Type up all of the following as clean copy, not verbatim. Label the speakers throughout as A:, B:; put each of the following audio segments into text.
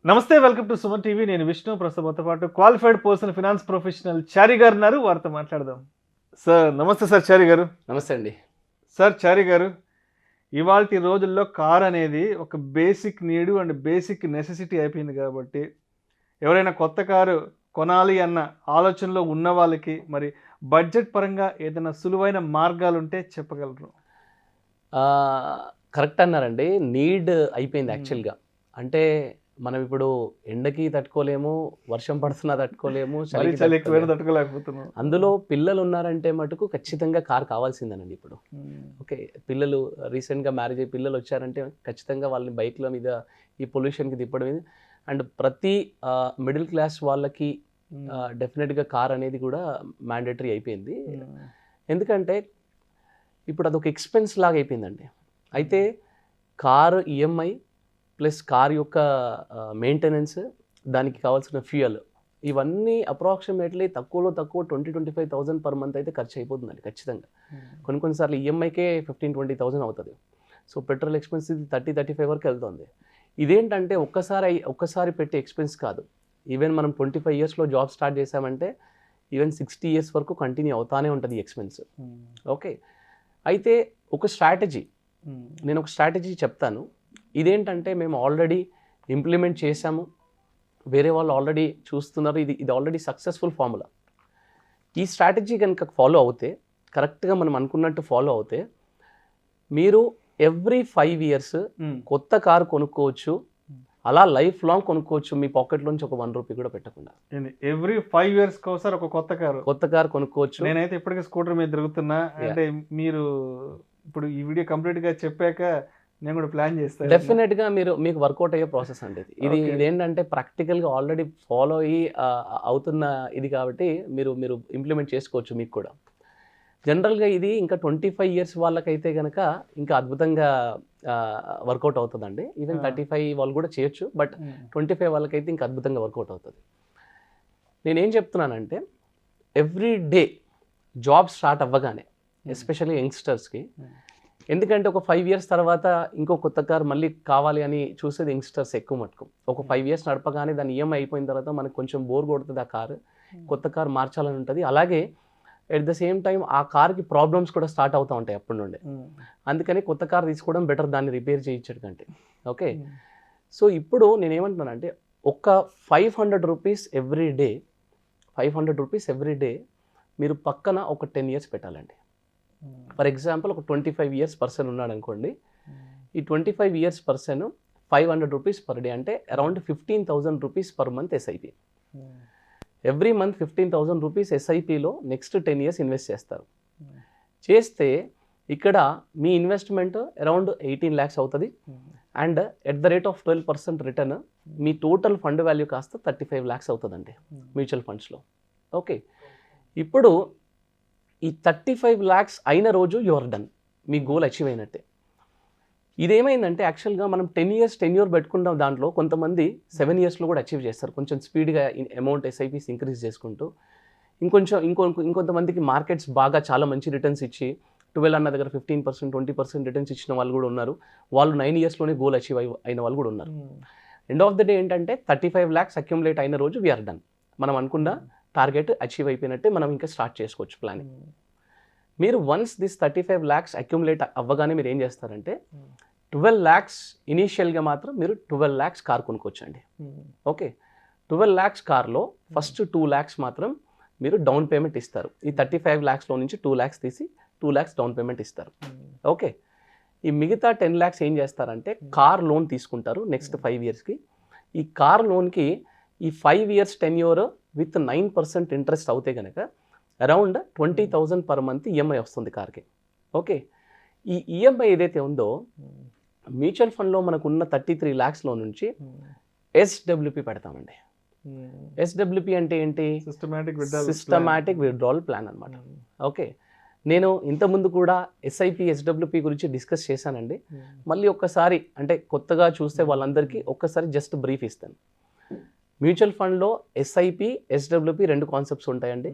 A: నమస్తే, welcome to Suman TV. నేను విష్ణు. ప్రస్తుతంతో పాటు క్వాలిఫైడ్ పర్సన్ ఫినాన్స్ ప్రొఫెషనల్ చారి గారు ఉన్నారు. వారితో మాట్లాడదాం. సార్ నమస్తే. సార్ చారి గారు.
B: నమస్తే అండి.
A: సార్ చారి గారు, ఇవాల్టి రోజుల్లో కార్ అనేది ఒక basic need and basic necessity అయిపోయింది కాబట్టి ఎవరైనా కొత్త కారు కొనాలి అన్న ఆలోచనలో ఉన్న వాళ్ళకి మరి బడ్జెట్ పరంగా ఏదైనా సులువైన మార్గాలు ఉంటే చెప్పగలరు?
B: కరెక్ట్ అన్నారండి. నీడ్ అయిపోయింది యాక్చువల్గా. అంటే మనం ఇప్పుడు ఎండకి తట్టుకోలేము, వర్షం పడుతున్నా తట్టుకోలేము,
A: తట్టుకోలేకపోతున్నాం.
B: అందులో పిల్లలు ఉన్నారంటే మటుకు ఖచ్చితంగా కార్ కావాల్సిందేనండి ఇప్పుడు. ఓకే, పిల్లలు రీసెంట్గా మ్యారేజ్ అయ్యి పిల్లలు వచ్చారంటే ఖచ్చితంగా వాళ్ళని బైక్ల మీద ఈ పొల్యూషన్కి తిప్పడం. అండ్ ప్రతి మిడిల్ క్లాస్ వాళ్ళకి డెఫినెట్గా కార్ అనేది కూడా మ్యాండేటరీ అయిపోయింది. ఎందుకంటే ఇప్పుడు అదొక ఎక్స్పెన్స్ లాగా అయిపోయిందండి. అయితే కారు ఈఎంఐ ప్లస్ కార్ యొక్క మెయింటెనెన్స్, దానికి కావాల్సిన ఫ్యూయల్, ఇవన్నీ అప్రాక్సిమేట్లీ తక్కువలో తక్కువ 20-25,000 పర్ మంత్ అయితే ఖర్చు అయిపోతుందండి ఖచ్చితంగా. కొన్నిసార్లు ఈఎంఐకే 15-20,000 అవుతుంది. సో పెట్రోల్ ఎక్స్పెన్స్ 30-35 వరకు వెళ్తుంది. ఇదేంటంటే ఒక్కసారి పెట్టే ఎక్స్పెన్స్ కాదు. ఈవెన్ మనం 25 ఇయర్స్లో జాబ్ స్టార్ట్ చేసామంటే ఈవెన్ 60 ఇయర్స్ వరకు కంటిన్యూ అవుతానే ఉంటుంది ఈ ఎక్స్పెన్స్. ఓకే, అయితే నేను ఒక స్ట్రాటజీ చెప్తాను. ఇదేంటంటే మేము ఆల్రెడీ ఇంప్లిమెంట్ చేశాము, వేరే వాళ్ళు ఆల్రెడీ చూస్తున్నారు. ఇది ఆల్రెడీ సక్సెస్ఫుల్ ఫార్ములా. ఈ స్ట్రాటజీ కనుక ఫాలో అవుతే, కరెక్ట్గా మనం అనుకున్నట్టు ఫాలో అవుతే, మీరు ఎవ్రీ 5 ఇయర్స్ కొత్త కారు కొనుక్కోవచ్చు. అలా లైఫ్ లాంగ్ కొనుక్కోవచ్చు, మీ పాకెట్లోంచి ఒక 1 రూపీ కూడా పెట్టకుండా.
A: ఎవ్రీ 5 ఇయర్స్ ఒకసారి ఒక కొత్త కారు కొనుక్కోవచ్చు. నేనైతే ఇప్పటికీ స్కూటర్ మీద తిరుగుతున్నా. అంటే మీరు ఇప్పుడు ఈ వీడియో కంప్లీట్గా చెప్పాక నేను కూడా ప్లాన్ చేస్తాను.
B: డెఫినెట్గా మీకు వర్కౌట్ అయ్యే ప్రాసెస్ అండి ఇదేంటంటే ప్రాక్టికల్గా ఆల్రెడీ ఫాలో అయ్యి అవుతున్న ఇది కాబట్టి మీరు ఇంప్లిమెంట్ చేసుకోవచ్చు మీకు కూడా. జనరల్గా ఇది ఇంకా 25 ఇయర్స్ వాళ్ళకైతే కనుక ఇంకా అద్భుతంగా వర్కౌట్ అవుతుందండి. ఈవెన్ 35 వాళ్ళు కూడా చేయొచ్చు, బట్ 25 వాళ్ళకైతే ఇంకా అద్భుతంగా వర్కౌట్ అవుతుంది. నేనేం చెప్తున్నానంటే, ఎవ్రీ డే జాబ్ స్టార్ట్ అవ్వగానే, ఎస్పెషల్లీ యంగ్స్టర్స్కి, ఎందుకంటే ఒక 5 ఇయర్స్ తర్వాత ఇంకో కొత్త కార్ మళ్ళీ కావాలి అని చూసేది యంగ్స్టర్స్ ఎక్కువ మటుకు. ఒక 5 ఇయర్స్ నడపగానే దాని ఈఎంఐ అయిపోయిన తర్వాత మనకు కొంచెం బోర్ కొడుతుంది ఆ కారు, కొత్త కారు మార్చాలని ఉంటుంది. అలాగే ఎట్ ద సేమ్ టైం ఆ కార్కి ప్రాబ్లమ్స్ కూడా స్టార్ట్ అవుతూ ఉంటాయి అప్పటి నుండి. అందుకని కొత్త కార్ తీసుకోవడం బెటర్, దాన్ని రిపేర్ చేయించడం కంటే. ఓకే, సో ఇప్పుడు నేనేమంటున్నానంటే, ఒక 500 rupees every day, 500 rupees every day మీరు పక్కన ఒక 10 ఇయర్స్ పెట్టాలండి. ఫర్ ఎగ్జాంపుల్, ఒక 25 ఇయర్స్ పర్సన్ ఉన్నాడు అనుకోండి. ఈ 25 years person 500 rupees per day అంటే around 15,000 rupees per month SIP. Every month 15,000 rupees ఎస్ఐపిలో నెక్స్ట్ 10 ఇయర్స్ ఇన్వెస్ట్ చేస్తారు. చేస్తే ఇక్కడ మీ ఇన్వెస్ట్మెంట్ అరౌండ్ 18 lakhs అవుతుంది. And at the rate of 12% return మీ టోటల్ ఫండ్ వాల్యూ కాస్త 35 lakhs అవుతుందండి మ్యూచువల్ ఫండ్స్లో. ఓకే, ఇప్పుడు ఈ 35 lakhs అయిన రోజు your done, me goal achieve అయినట్టే. ఇదేమైందంటే యాక్చువల్గా మనం 10 ఇయర్స్ టెన్యూర్ పెట్టుకుంటాం. దాంట్లో కొంతమంది 7 ఇయర్స్లో కూడా అచీవ్ చేస్తారు, కొంచెం స్పీడ్గా అమౌంట్ ఎస్ఐపీస్ ఇంక్రీజ్ చేసుకుంటూ. ఇంకొంతమందికి మార్కెట్స్ బాగా చాలా మంచి రిటర్న్స్ ఇచ్చి 12 అన్న దగ్గర 15%, 20% రిటర్న్స్ ఇచ్చిన వాళ్ళు కూడా ఉన్నారు. వాళ్ళు 9 ఇయర్స్లోనే గోల్ అచీవ్ అయిన వాళ్ళు కూడా ఉన్నారు. ఎండ్ ఆఫ్ ద డే ఏంటంటే 35 lakhs అక్యుములేట్ అయిన రోజు వీఆర్ డన్. మనం అనుకున్న టార్గెట్ అచీవ్ అయిపోయినట్టే, మనం ఇంకా స్టార్ట్ చేసుకోవచ్చు ప్లానింగ్. మీరు వన్స్ దిస్ 35 lakhs అక్యుములేట్ అవ్వగానే మీరు ఏం చేస్తారంటే 12 lakhs ఇనీషియల్గా మాత్రం మీరు 12 lakhs కార్ కొనుక్కోవచ్చండి. ఓకే, 12 lakhs కార్లో ఫస్ట్ 2 lakhs మాత్రం మీరు డౌన్ పేమెంట్ ఇస్తారు. ఈ 35 lakhsలో నుంచి 2 lakhs తీసి 2 lakhs డౌన్ పేమెంట్ ఇస్తారు. ఓకే, ఈ మిగతా 10 lakhs ఏం చేస్తారంటే కార్ లోన్ తీసుకుంటారు నెక్స్ట్ 5 ఇయర్స్కి. ఈ కార్ లోన్కి ఈ 5 ఇయర్స్ టెన్యూర్ విత్ 9% ఇంట్రెస్ట్ అవుతే కనుక అరౌండ్ 20,000 పర్ మంత్ ఈఎంఐ వస్తుంది కార్కి. ఓకే, ఈ ఈఎంఐ ఏదైతే ఉందో మ్యూచువల్ ఫండ్లో మనకున్న 33 lakhsలో నుంచి ఎస్డబ్ల్యూపి పెడతామండి. ఎస్డబ్ల్యూపి అంటే ఏంటి? సిస్టమాటిక్ విత్డ్రావల్ ప్లాన్ అనమాట. ఓకే, నేను ఇంతకుముందు కూడా ఎస్ఐపి ఎస్డబ్ల్యూపి గురించి డిస్కస్ చేశానండి. మళ్ళీ ఒక్కసారి అంటే కొత్తగా చూస్తే వాళ్ళందరికీ ఒక్కసారి జస్ట్ బ్రీఫ్ ఇస్తాను. మ్యూచువల్ ఫండ్లో ఎస్ఐపి ఎస్డబ్ల్యూపి 2 కాన్సెప్ట్స్ ఉంటాయండి.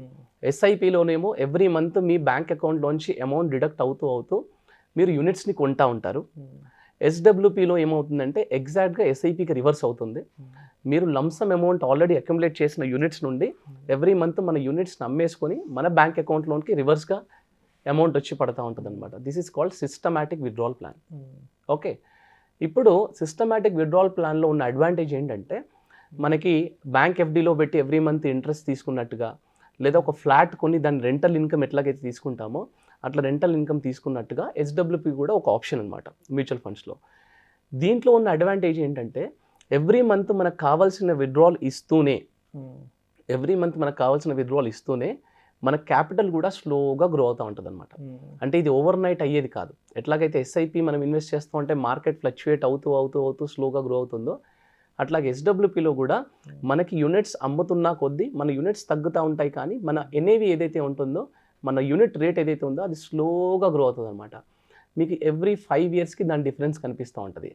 B: ఎస్ఐపిలోనేమో ఎవ్రీ మంత్ మీ బ్యాంక్ అకౌంట్లోంచి అమౌంట్ డిడక్ట్ అవుతూ మీరు యూనిట్స్ని కొంటా ఉంటారు. ఎస్డబ్ల్యూపీలో ఏమవుతుందంటే ఎగ్జాక్ట్గా ఎస్ఐపికి రివర్స్ అవుతుంది. మీరు లంసమ్ అమౌంట్ ఆల్రెడీ అక్యుములేట్ చేసిన యూనిట్స్ నుండి ఎవ్రీ మంత్ మన యూనిట్స్ని అమ్మేసుకొని మన బ్యాంక్ అకౌంట్లోకి రివర్స్గా అమౌంట్ వచ్చి పడతా ఉంటుంది అనమాట. This is called systematic withdrawal plan. Okay, ఇప్పుడు సిస్టమాటిక్ విత్డ్రాల్ ప్లాన్లో ఉన్న అడ్వాంటేజ్ ఏంటంటే మనకి బ్యాంక్ ఎఫ్డీలో పెట్టి ఎవ్రీ మంత్ ఇంట్రెస్ట్ తీసుకున్నట్టుగా, లేదా ఒక ఫ్లాట్ కొని దాని రెంటల్ ఇన్కమ్ ఎట్లాగైతే తీసుకుంటామో అట్లా రెంటల్ ఇన్కమ్ తీసుకున్నట్టుగా ఎస్డబ్ల్యూపీ కూడా ఒక ఆప్షన్ అనమాట మ్యూచువల్ ఫండ్స్లో. దీంట్లో ఉన్న అడ్వాంటేజ్ ఏంటంటే ఎవ్రీ మంత్ మనకు కావాల్సిన విత్డ్రాల్ ఇస్తూనే మన క్యాపిటల్ కూడా స్లోగా గ్రో అవుతూ ఉంటుంది అనమాట. అంటే ఇది ఓవర్ నైట్ అయ్యేది కాదు. ఎట్లాగైతే ఎస్ఐపి మనం ఇన్వెస్ట్ చేస్తూ ఉంటే మార్కెట్ ఫ్లక్చుయేట్ అవుతూ స్లోగా గ్రో అవుతుందో, అట్లాగే ఎస్డబ్ల్యూపీలో కూడా మనకి యూనిట్స్ అమ్ముతున్నా కొద్దీ మన యూనిట్స్ తగ్గుతూ ఉంటాయి, కానీ మన ఎన్ఏవి ఏదైతే ఉంటుందో, మన యూనిట్ రేట్ ఏదైతే ఉందో అది స్లోగా గ్రో అవుతుంది అనమాట. మీకు ఎవ్రీ 5 yearsకి దాని డిఫరెన్స్ కనిపిస్తూ ఉంటుంది.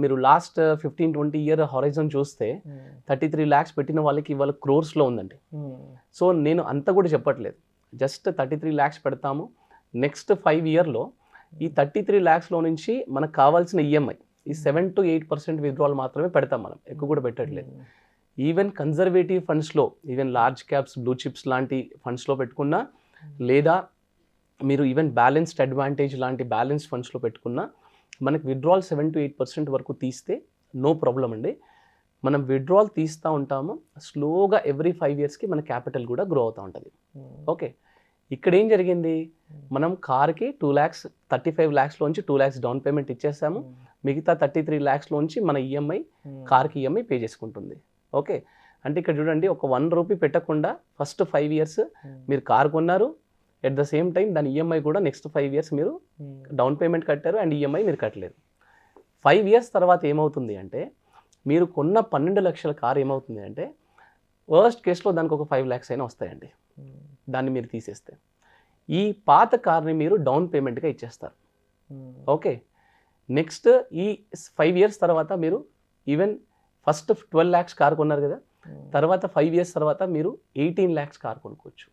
B: మీరు లాస్ట్ 15-20 year హొరైజన్ చూస్తే 33 lakhs పెట్టిన వాళ్ళకి ఇవాళ క్రోర్స్లో ఉందండి. సో నేను అంత కూడా చెప్పట్లేదు, జస్ట్ 33 lakhs పెడతాము. నెక్స్ట్ 5 yearలో ఈ 33 lakhsలో నుంచి మనకు కావాల్సిన ఈఎంఐ ఈ 7 to 8% విత్డ్రాల్ మాత్రమే పెడతాం, మనం ఎక్కువ కూడా పెట్టట్లేదు. ఈవెన్ కన్జర్వేటివ్ ఫండ్స్లో, even large caps, blue chips లాంటి ఫండ్స్లో పెట్టుకున్నా, లేదా మీరు ఈవెన్ బ్యాలెన్స్డ్ అడ్వాంటేజ్ లాంటి బ్యాలెన్స్ ఫండ్స్లో పెట్టుకున్నా మనకి విత్డ్రాల్ 7 to 8% వరకు తీస్తే నో ప్రాబ్లం అండి. మనం విత్డ్రాల్ తీస్తూ ఉంటాము, స్లోగా ఎవ్రీ 5 yearsకి మన క్యాపిటల్ కూడా గ్రో అవుతూ ఉంటుంది. ఓకే, ఇక్కడ ఏం జరిగింది, మనం కార్కి 35 lakhsలోంచి 2 lakhs డౌన్ పేమెంట్ ఇచ్చేసాము, మిగతా 33 lakhsలోంచి మన ఈఎంఐ కార్కి ఈఎంఐ పే చేసుకుంటుంది. ఓకే, అంటే ఇక్కడ చూడండి, ఒక 1 rupee పెట్టకుండా ఫస్ట్ 5 years మీరు కార్ కొన్నారు, ఎట్ ద సేమ్ టైం దాని ఈఎంఐ కూడా నెక్స్ట్ 5 years మీరు డౌన్ పేమెంట్ కట్టారు అండ్ ఈఎంఐ మీరు కట్టలేదు. 5 years తర్వాత ఏమవుతుంది అంటే మీరు కొన్న 12 లక్షల కార్ ఏమవుతుంది అంటే వర్స్ట్ కేసులో దానికి ఒక 5 lakhs అయినా వస్తాయండి, దాన్ని మీరు తీసేస్తే. ఈ పాత కార్ని మీరు డౌన్ పేమెంట్గా ఇచ్చేస్తారు. ఓకే, నెక్స్ట్ ఈ 5 years తర్వాత మీరు ఈవెన్ ఫస్ట్ 12 lakhs కార్ కొన్నారు కదా, తర్వాత 5 years తర్వాత మీరు 18 lakhs కార్ కొనుక్కోవచ్చు.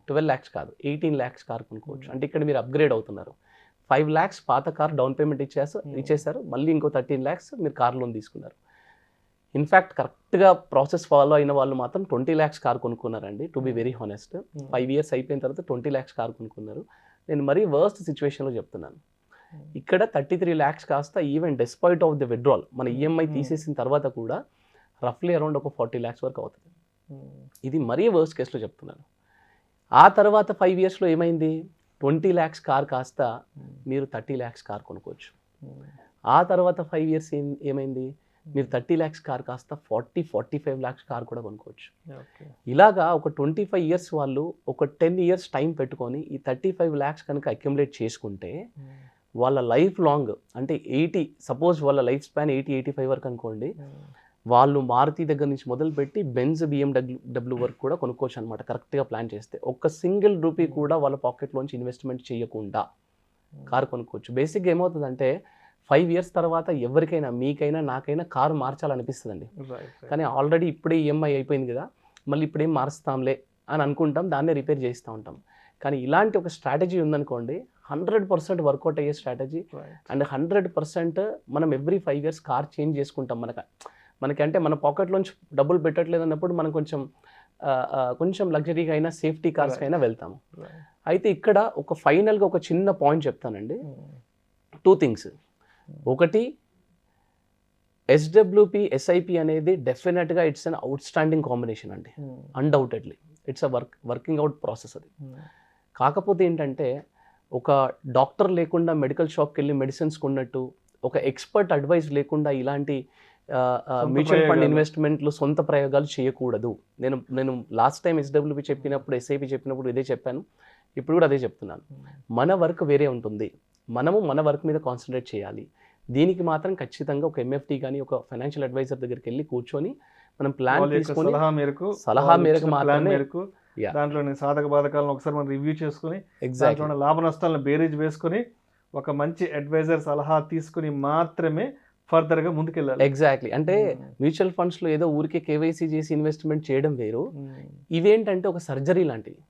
B: 12 lakhs కాదు, 18 lakhs కార్ కొనుక్కోవచ్చు. అంటే ఇక్కడ మీరు అప్గ్రేడ్ అవుతున్నారు. 5 lakhs పాత కార్ డౌన్ పేమెంట్ ఇచ్చేసారు, మళ్ళీ ఇంకో 13 lakhs మీరు కార్ లోన్ తీసుకున్నారు. ఇన్ఫ్యాక్ట్ కరెక్ట్గా ప్రాసెస్ ఫాలో అయిన వాళ్ళు మాత్రం 20 lakhs కార్ కొనుక్కున్నారండి, to be very honest. 5 years అయిపోయిన తర్వాత 20 lakhs కార్ కొనుక్కున్నారు. నేను మరీ వర్స్ట్ సిచ్యువేషన్లో చెప్తున్నాను. ఇక్కడ 33 lakhs కాస్త even despite of the withdrawal మన ఈఎంఐ తీసేసిన తర్వాత కూడా రఫ్లీ అరౌండ్ ఒక 40 lakhs వరకు అవుతుంది. ఇది మరీ వర్స్ట్ కేసులో చెప్తున్నాను. ఆ తర్వాత 5 yearsలో ఏమైంది, 20 lakhs కార్ కాస్త మీరు 30 lakhs కార్ కొనుక్కోవచ్చు. ఆ తర్వాత 5 years ఏమైంది, మీరు 30 lakhs కార్ కాస్త 40-45 lakhs కార్ కూడా కొనుక్కోవచ్చు. ఇలాగా ఒక 25 years వాళ్ళు ఒక 10 years టైం పెట్టుకొని ఈ 35 lakhs కనుక అక్యుములేట్ చేసుకుంటే వాళ్ళ లైఫ్ లాంగ్, అంటే 80, సపోజ్ వాళ్ళ లైఫ్ స్పాన్ 80-85 వరకు అనుకోండి, వాళ్ళు మారుతి దగ్గర నుంచి మొదలుపెట్టి బెంజ్ BMW వరకు కూడా కొనుక్కోవచ్చు అనమాట, కరెక్ట్గా ప్లాన్ చేస్తే. ఒక్క సింగిల్ రూపీ కూడా వాళ్ళ పాకెట్లోంచి ఇన్వెస్ట్మెంట్ చేయకుండా కారు కొనుక్కోవచ్చు. బేసిక్గా ఏమవుతుందంటే 5 years తర్వాత ఎవరికైనా, మీకైనా నాకైనా కారు మార్చాలనిపిస్తుందండి. కానీ ఆల్రెడీ ఇప్పుడే ఈఎంఐ అయిపోయింది కదా, మళ్ళీ ఇప్పుడేం మారుస్తాంలే అని అనుకుంటాం, దాన్నే రిపేర్ చేస్తూ ఉంటాం. కానీ ఇలాంటి ఒక స్ట్రాటజీ ఉందనుకోండి, 100% వర్కౌట్ అయ్యే స్ట్రాటజీ. అండ్ 100% మనం ఎవ్రీ 5 years కార్ చేంజ్ చేసుకుంటాం. మనకంటే మన పాకెట్లోంచి డబ్బులు పెట్టట్లేదు అన్నప్పుడు మనం కొంచెం లగ్జరీగా అయినా, సేఫ్టీ కార్స్కి అయినా వెళ్తాము. అయితే ఇక్కడ ఒక ఫైనల్గా ఒక చిన్న పాయింట్ చెప్తానండి. 2 things. ఒకటి, ఎస్డబ్ల్యూపీ ఎస్ఐపి అనేది డెఫినెట్గా it's an outstanding combination అండి, undoubtedly. It's a working out process అది. కాకపోతే ఏంటంటే ఒక డాక్టర్ లేకుండా మెడికల్ షాప్కి వెళ్ళి మెడిసిన్స్ కొన్నట్టు, ఒక ఎక్స్పర్ట్ అడ్వైస్ లేకుండా ఇలాంటి మ్యూచువల్ ఫండ్ ఇన్వెస్ట్మెంట్లు, సొంత ప్రయోగాలు చేయకూడదు. నేను లాస్ట్ టైం ఎస్డబ్ల్యూపీ చెప్పినప్పుడు, ఎస్ఐపి చెప్పినప్పుడు ఇదే చెప్పాను, ఇప్పుడు కూడా అదే చెప్తున్నాను. మన వర్క్ వేరే ఉంటుంది, మనము మన వర్క్ మీద కాన్సన్ట్రేట్ చేయాలి. దీనికి మాత్రం ఖచ్చితంగా ఒక ఎంఎఫ్టీ కానీ ఒక ఫైనాన్షియల్ అడ్వైజర్ దగ్గరికి వెళ్ళి కూర్చొని మనం ప్లాన్ తీసుకొని సలహా మేరకు మాత్రమే
A: దాంట్లోని సాధక బాధకాలను ఒకసారి మనం రివ్యూ చేసుకుని, దాంట్లో లాభ నష్టాలను బేరీజ్ వేసుకొని ఒక మంచి అడ్వైజర్ సలహా తీసుకుని మాత్రమే ఫర్దర్గా ముందుకెళ్ళాలి.
B: ఎగ్జాక్ట్లీ. అంటే మ్యూచువల్ ఫండ్స్లో ఏదో ఊరికే కేవైసీ చేసి ఇన్వెస్ట్మెంట్ చేయడం వేరు, ఇవేంటంటే ఒక సర్జరీ లాంటివి.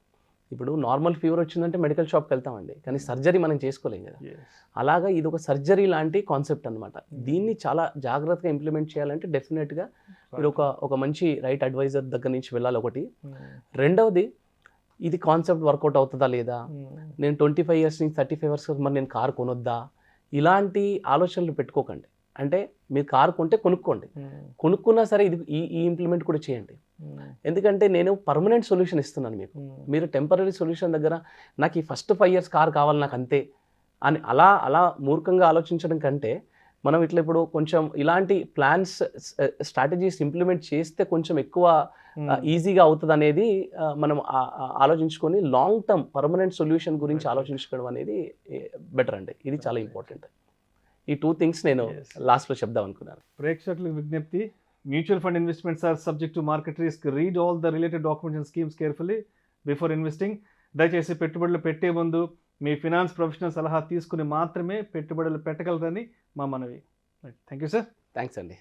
B: ఇప్పుడు నార్మల్ ఫీవర్ వచ్చిందంటే మెడికల్ షాప్కి వెళ్తామండి, కానీ సర్జరీ మనం చేసుకోలేం కదా. అలాగా ఇది ఒక సర్జరీ లాంటి కాన్సెప్ట్ అనమాట. దీన్ని చాలా జాగ్రత్తగా ఇంప్లిమెంట్ చేయాలంటే డెఫినెట్గా మీరు ఒక మంచి రైట్ అడ్వైజర్ దగ్గర నుంచి వెళ్ళాలి ఒకటి. రెండవది, ఇది కాన్సెప్ట్ వర్కౌట్ అవుతుందా లేదా, నేను 25 years నుంచి 35 years మరి నేను కారు కొనొద్దా, ఇలాంటి ఆలోచనలు పెట్టుకోకండి. అంటే మీరు కారు కొంటే కొనుక్కోండి, కొనుక్కున్నా సరే ఇది ఈ ఇంప్లిమెంట్ కూడా చేయండి. ఎందుకంటే నేను పర్మనెంట్ సొల్యూషన్ ఇస్తున్నాను మీకు. మీరు టెంపరీ సొల్యూషన్ దగ్గర నాకు ఈ ఫస్ట్ 5 years కార్ కావాలి నాకు అంతే అని అలా మూర్ఖంగా ఆలోచించడం కంటే మనం ఇట్లా ఇప్పుడు కొంచెం ఇలాంటి ప్లాన్స్ స్ట్రాటజీస్ ఇంప్లిమెంట్ చేస్తే కొంచెం ఎక్కువ ఈజీగా అవుతుంది అనేది మనం ఆలోచించుకొని లాంగ్ టర్మ్ పర్మనెంట్ సొల్యూషన్ గురించి ఆలోచించుకోవడం అనేది బెటర్ అండి. ఇది చాలా ఇంపార్టెంట్. ఈ 2 things నేను లాస్ట్లో చెప్దాం అనుకున్నాను.
A: ప్రేక్షకులకు విజ్ఞప్తి, mutual fund investments are subject to market risk. Read all the related documents and schemes carefully before investing. దయచేసి పెట్టుబడులు పెట్టే ముందు మీ ఫినాన్స్ ప్రొఫెషనల్ సలహా తీసుకుని మాత్రమే పెట్టుబడులు పెట్టగలరని మా మనవి. Thank you sir.
B: థ్యాంక్స్ అండి.